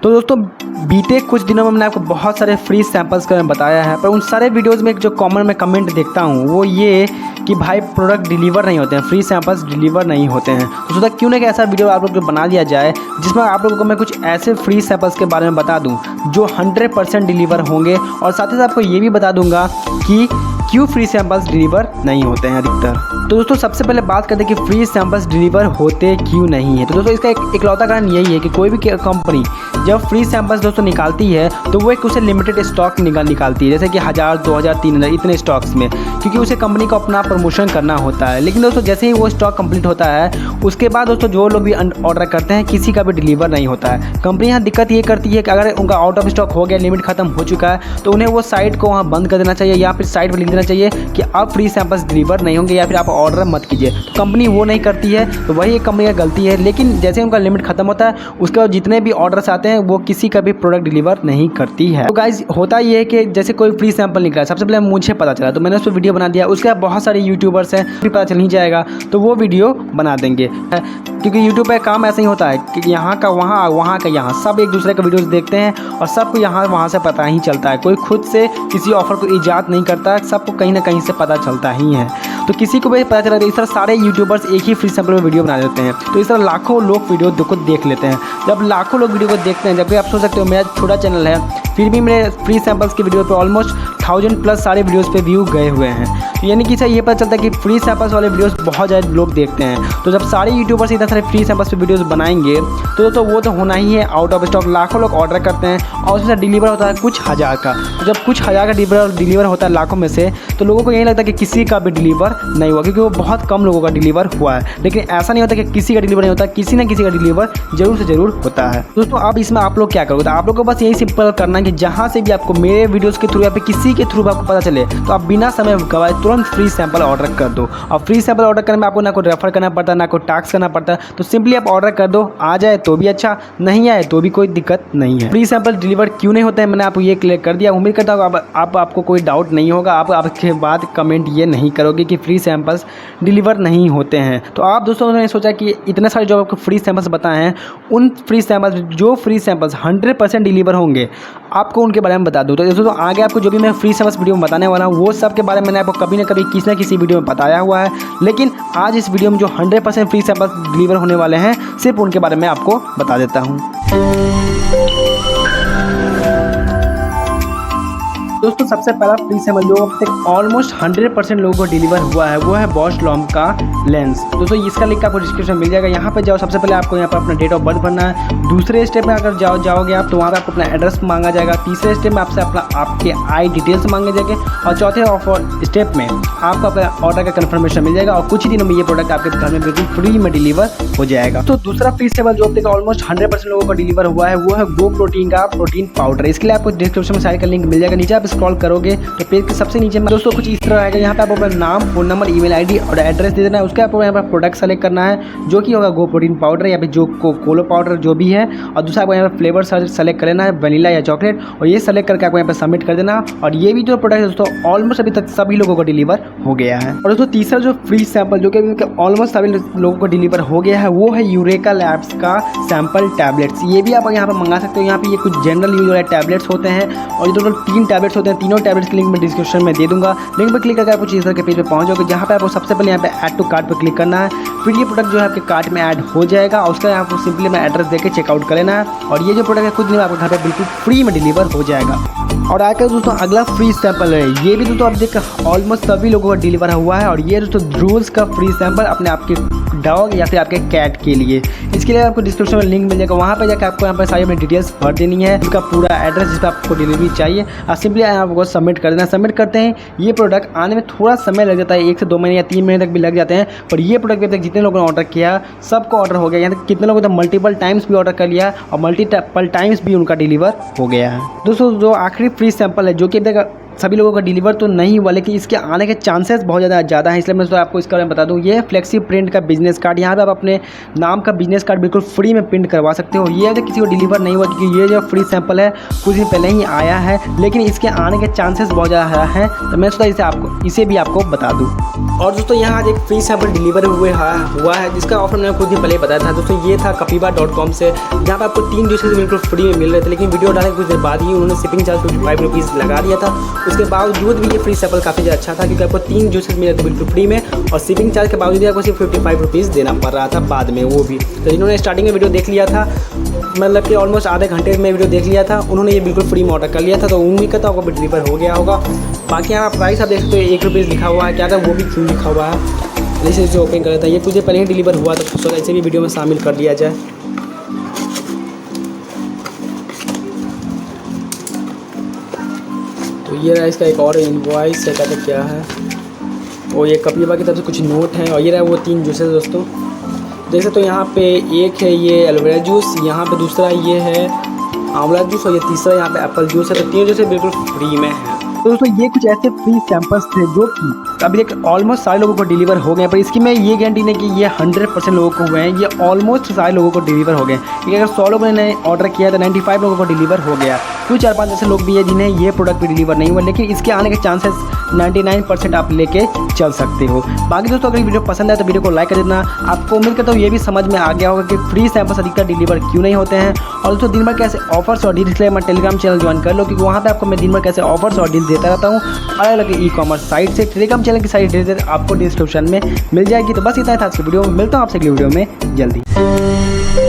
तो दोस्तों बीते कुछ दिनों में मैंने आपको बहुत सारे फ्री सैंपल्स का बताया है, पर उन सारे वीडियोस में एक जो कॉमन मैं कमेंट देखता हूँ वो ये कि भाई प्रोडक्ट डिलीवर नहीं होते हैं, फ्री सैंपल्स डिलीवर नहीं होते हैं। तो सोचा क्यों ना कि ऐसा वीडियो आप लोग को बना दिया जाए जिसमें आप लोगों को मैं कुछ ऐसे फ्री सैंपल्स के बारे में बता दूँ जो 100% डिलीवर होंगे, और साथ ही साथ आपको ये भी बता दूंगा कि क्यों फ्री सैंपल्स डिलीवर नहीं होते हैं अधिकतर। तो दोस्तों सबसे पहले बात करते हैं कि फ्री सैंपल्स डिलीवर होते क्यों नहीं है। तो दोस्तों इसका इकलौता कारण यही है कि कोई भी कंपनी जब फ्री सैंपल्स दोस्तों निकालती है तो वो एक उसे लिमिटेड स्टॉक निकालती है, जैसे कि 1000, 2000, 3000 इतने स्टॉक्स में, क्योंकि उसे कंपनी को अपना प्रमोशन करना होता है। लेकिन दोस्तों जैसे ही वो स्टॉक कंप्लीट होता है उसके बाद दोस्तों जो लोग भी ऑर्डर करते हैं किसी का भी डिलीवर नहीं होता है। कंपनी यहाँ दिक्कत ये करती है कि अगर उनका आउट ऑफ स्टॉक हो गया, लिमिट खत्म हो चुका है, तो उन्हें वो साइट को वहाँ बंद कर देना चाहिए या फिर साइट पर लिख देना चाहिए कि अब फ्री सैंपल्स डिलीवर नहीं होंगे या फिर आप ऑर्डर मत कीजिए। तो कंपनी वो नहीं करती है, तो वही एक कंपनी का गलती है। लेकिन जैसे उनका लिमिट खत्म होता है उसके बाद जितने भी ऑर्डर्स आते हैं वो किसी का भी प्रोडक्ट डिलीवर नहीं करती है। तो गाइज होता ये है कि जैसे कोई फ्री सैंपल निकला, सबसे पहले मुझे पता चला तो मैंने उस पर वीडियो बना दिया। उसके बाद बहुत सारे यूट्यूबर्स हैं, फिर पता चल ही जाएगा तो वो वीडियो बना देंगे, क्योंकि यूट्यूब पे काम ऐसा ही होता है कि यहाँ का वहाँ, वहाँ का यहाँ, सब एक दूसरे का वीडियोस देखते हैं और सबको यहाँ वहाँ से पता ही चलता है। कोई खुद से किसी ऑफर को ईजाद नहीं करता, सबको कहीं ना कहीं से पता चलता ही है। तो किसी को भी पता चला तो इस तरह सारे यूट्यूबर्स एक ही फ्री सैंपल में वीडियो बना देते हैं, तो इस तरह लाखों लोग वीडियो को देख लेते हैं। जब लाखों लोग वीडियो को देखते हैं, जबकि आप सोच सकते हो मेरा छोटा चैनल है, फिर भी मेरे फ्री सैंपल्स की वीडियो पे ऑलमोस्ट 1000+ सारे वीडियोस पे व्यू गए हुए हैं। तो यानी कि ये पता चलता है कि फ्री सैंपल्स वाले वीडियोस बहुत ज़्यादा लोग देखते हैं। तो जब सारे यूट्यूबर्स इतना सारे फ्री सैंपल्स पे वीडियोस बनाएंगे तो वो तो होना ही है आउट ऑफ स्टॉक। लाखों लोग ऑर्डर करते हैं और उसमें डिलीवर होता है कुछ हज़ार का। तो जब कुछ हज़ार का डिलीवर होता है लाखों में से, तो लोगों को यही लगता है कि किसी का भी डिलीवर नहीं हुआ, क्योंकि वो बहुत कम लोगों का डिलीवर हुआ है। लेकिन ऐसा नहीं होता कि किसी का डिलीवर नहीं होता, किसी न किसी का डिलीवर जरूर से जरूर होता है। दोस्तों अब इसमें आप लोग क्या करोगे, तो आप लोग को बस यही सिंपल करना है कि जहाँ से भी आपको मेरे वीडियोस के थ्रू या फिर किसी के थ्रू आपको पता चले तो आप बिना समय गवाए तुरंत फ्री सैंपल ऑर्डर कर दो। और फ्री सैंपल ऑर्डर करने में आपको ना कोई रेफर करना पड़ता, ना कोई टास्क करना पड़ता, तो सिंपली आप ऑर्डर कर दो। आ जाए तो भी अच्छा, नहीं आए तो भी कोई दिक्कत नहीं है। फ्री सैंपल डिलीवर क्यों नहीं होते हैं मैंने आपको ये क्लियर कर दिया। उम्मीद करता हूँ आपको कोई डाउट नहीं होगा, आप आपके बाद कमेंट ये नहीं करोगे कि फ्री सैंपल्स डिलीवर नहीं होते हैं। तो आप दोस्तों ने सोचा कि इतने सारे जो आपको फ्री सैंपल्स बताए हैं, उन फ्री सैंपल्स 100% डिलीवर होंगे, आपको उनके बारे में बता दूँ। तो दोस्तों आगे आपको जो भी मैं फ्री सैंपल्स वीडियो में बताने वाला हूँ वो सब के बारे में मैंने आपको कभी ना कभी किसी न किसी वीडियो में बताया हुआ है। लेकिन आज इस वीडियो में जो 100% फ्री सैंपल्स डिलीवर होने वाले हैं, सिर्फ उनके बारे में आपको बता देता हूँ। दोस्तों सबसे पहला फ्री सैंपल जो अब तक ऑलमोस्ट 100% लोगों को डिलीवर हुआ है वो है बॉश लॉम्ब का लेंस। दोस्तों इसका लिंक आपको डिस्क्रिप्शन मिल जाएगा। यहाँ पे जाओ, सबसे पहले आपको यहाँ पर अपना डेट ऑफ बर्थ भरना है। दूसरे स्टेप में अगर जाओगे आप तो वहाँ पर आपको अपना एड्रेस मांगा जाएगा। तीसरे स्टेप में आपसे आपके आई डिटेल्स मांगे जाएंगे और चौथे स्टेप में आपको अपना ऑर्डर का कन्फर्मेशन मिल जाएगा और कुछ ही दिनों में ये प्रोडक्ट आपके घर में बिल्कुल फ्री में डिलीवर हो जाएगा। तो दूसरा फ्री सैंपल जो अब तक ऑलमोस्ट 100% लोगों को डिलीवर हुआ है वो है गो प्रोटीन का प्रोटीन पाउडर। इसके लिए आपको डिस्क्रिप्शन में साइट का लिंक मिल जाएगा। नीचे आप स्क्रॉल करोगे तो पेज के सबसे नीचे में दोस्तों कुछ इस तरह आएगा। यहाँ पे आपको अपना नाम, फोन नंबर, ईमेल आईडी और एड्रेस दे देना है। उसके आपको यहाँ पर प्रोडक्ट सेलेक्ट करना है जो कि होगा गो प्रोटीन पाउडर या फिर जो कोलो पाउडर जो भी है। और दूसरा आपको यहाँ पर फ्लेवर सेलेक्ट कर लेना है, वनीला या चॉकलेट, और ये सेलेक्ट करके आपको यहाँ पर सबमिट कर देना। और ये भी जो प्रोडक्ट है दोस्तों ऑलमोस्ट अभी तक सभी लोगों को डिलीवर हो गया है। और दोस्तों तीसरा जो फ्री सैंपल जो कि ऑलमोस्ट सभी लोगों को डिलीवर हो गया है वो है यूरेका लैब्स का सैंपल टैबलेट्स। ये भी आप यहाँ पर मंगा सकते हो। यहाँ पे ये कुछ जनरल यूज वाले टैबलेट्स होते हैं और ये टोटल 3 टैबलेट्स होते हैं। तीनों टैबलेट्स की लिंक मैं डिस्क्रिप्शन में दे दूंगा। लिंक पर क्लिक करके आप कुछ इस तरह के पेज पे पहुंच जाओगे, जहाँ पे आपको सबसे पहले यहाँ पे ऐड टू कार्ट पर क्लिक करना है। फिर ये प्रोडक्ट जो है आपके कार्ट में ऐड हो जाएगा और उसका आपको सिंपली मैं एड्रेस देके चेकआउट कर लेना है। और ये जो प्रोडक्ट है कुछ दिन में आपके घर पे बिल्कुल फ्री में डिलीवर हो जाएगा। और आकर दोस्तों अगला फ्री सैंपल है, ये भी दोस्तों आप देख ऑलमोस्ट सभी लोगों को डिलीवर हुआ है। और ये दोस्तों ड्रूल्स का फ्री सैंपल अपने आपके डॉग या फिर आपके कैट के लिए। इसके लिए आपको डिस्क्रिप्शन में लिंक मिल जाएगा, वहाँ पे जाकर आपको यहाँ पर सारी अपनी डिटेल्स भर देनी है, उनका पूरा एड्रेस जिस पर आपको डिलीवरी चाहिए और सिंपली आपको सबमिट कर देना। सबमिट करते हैं ये प्रोडक्ट आने में थोड़ा समय लग जाता है, 1 से 2 महीने या 3 महीने तक भी लग जाते हैं। पर ये प्रोडक्ट भी तक जितने लोगों ने ऑर्डर किया सबको ऑर्डर हो गया। यहाँ तक कितने लोगों ने मल्टीपल टाइम्स भी ऑर्डर कर लिया और मल्टीपल टाइम्स भी उनका डिलीवर हो गया है। दोस्तों जो आखिरी फ्री सैंपल है जो कि सभी लोगों का डिलीवर तो नहीं हुआ, लेकिन इसके आने के चांसेस बहुत ज़्यादा है। इसलिए मैं तो आपको इसके बारे में बता दूँ, ये फ्लेक्सी प्रिंट का बिजनेस कार्ड, यहाँ पे आप अपने नाम का बिजनेस कार्ड बिल्कुल फ्री में प्रिंट करवा सकते हो। ये अगर किसी को डिलीवर नहीं हुआ, क्योंकि ये जो फ्री सैंपल है कुछ दिन पहले ही आया है, लेकिन इसके आने के चांसेस बहुत ज़्यादा हैं, तो मैं सोचा इसे भी आपको बता दूँ। और दोस्तों यहाँ आज एक फ्री सैंपल डिलीवर हुआ है, जिसका ऑफर मैंने कुछ दिन पहले बताया था दोस्तों। ये था कपिवा.com से, जहाँ पर आपको 3 जूसेस बिल्कुल फ्री में मिल रहे थे, लेकिन वीडियो डालने के कुछ देर बाद ही उन्होंने शिपिंग चार्ज 55 रुपीज़ लगा दिया था। उसके बावजूद भी ये फ्री सैंपल काफ़ी ज़्यादा अच्छा था, क्योंकि आपको 3 जूसेस मिल रहे थे बिल्कुल फ्री में, और शिपिंग चार्ज के बावजूद आपको सिर्फ 55 रुपीज़ देना पड़ रहा था बाद में, वो भी। तो जिन्होंने स्टार्टिंग में वीडियो देख लिया था, मतलब कि ऑलमोस्ट आधे घंटे में वीडियो देख लिया था, उन्होंने ये बिल्कुल फ्री में ऑर्डर कर लिया था, तो उम्मीद करता हूँ आपको डिलीवर हो गया होगा। बाकी यहाँ प्राइस आप देख सकते हो 1 रुपीज़ लिखा हुआ है, क्या था वो भी क्यों लिखा हुआ है, जैसे इसे ओपन कर रहा था। ये कुछ पहले ही डिलीवर हुआ था, तो ऐसे भी वीडियो में शामिल कर दिया जाए। तो ये रहा इसका एक और इनवॉइस है, कहते क्या है, और ये कपिवा की तरफ से कुछ नोट है, और ये रहा वो 3 जूसेस दोस्तों। जैसे तो यहाँ पे एक है ये एलोवेरा जूस, यहाँ पे दूसरा ये है आंवला जूस, और ये तीसरा यहाँ पे एप्पल जूस है। तो 3 जूसेस बिल्कुल फ्री में है। तो दोस्तों ये कुछ ऐसे फ्री सैंपल्स थे जो कि अभी एक ऑलमोस्ट सारे लोगों को डिलीवर हो गए, पर इसकी मैं ये गारंटी नहीं कि ये 100% लोगों को हुए हैं, ये ऑलमोस्ट सारे लोगों को डिलीवर हो गए। क्योंकि अगर 100 लोगों ने ऑर्डर किया तो 95 लोगों को डिलीवर हो गया। कुछ 4-5 ऐसे लोग भी हैं जिन्हें ये प्रोडक्ट भी डिलीवर नहीं हुआ, लेकिन इसके आने के चांसेस 99% आप लेके चल सकते हो। बाकी दोस्तों अगर वीडियो पसंद है तो वीडियो को लाइक कर देना। आपको उम्मीद करता हूँ ये भी समझ में आ गया होगा कि फ्री सैंपल्स अधिकतर डिलीवर क्यों नहीं होते हैं। और दोस्तों दिन भर कैसे ऑफर्स और डील्स के लिए मैं टेलीग्राम चैनल ज्वाइन कर लो, क्योंकि वहाँ पे आपको मैं दिन भर कैसे ऑफर्स और डील्स देता रहता हूँ अलग अलग ई-कॉमर्स साइट से। टेलीग्राम चैनल की साइट डिटेल आपको डिस्क्रिप्शन में मिल जाएगी। तो बस इतना था आज की वीडियो में, मिलता हूँ आपसे अगली वीडियो में जल्दी।